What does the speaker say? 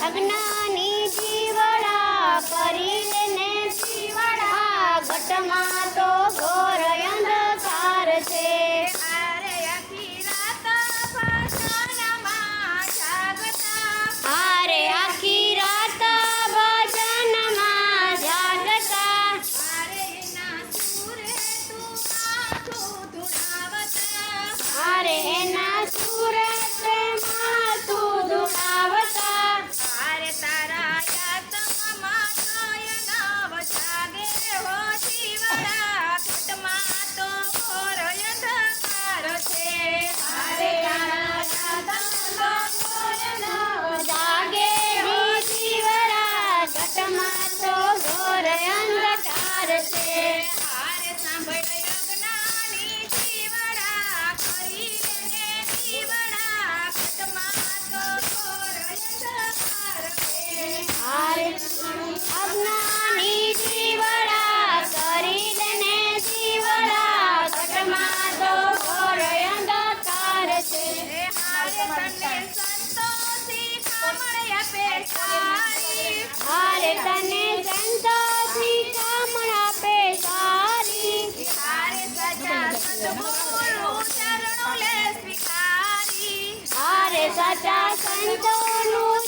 અજ્ઞાની જીવડા કરી લેને જીવડા ઘટમાં તો ઘોર અંધકાર છે હારે આખી રાત ભજનમાં જાગતા હારે આખી રાત ભજનમાં જાગતા હારે એના સુરે તું માથું ધુણાવતા હારે એના સુરત માથું ધુણાવતા હારે તારા યાતમાં નયન જાગે હો જીવડા ઘટમાં તો ઘોર અંધકાર છે હારે તારા યાતમાં જાગે જીવડા ઘટમાં તો ઘોર અંધકાર છે હારે સાંભળ અજ્ઞાની જીવડા કરી લેને જીવડા ઘટમાં તો ઘોર અંધકાર છે હારે અજ્ઞાની જીવડા કરી લેને જીવડા ઘટમાં તો ઘોર અંધકાર છે હારે તને સંતોષી કામણ આપે સારી હારે તને સંતોષી કામણ આપે સારી હારે સજા સદગુરુ ચરણો લે સ્વીકારી હારે સાચા સંતોનું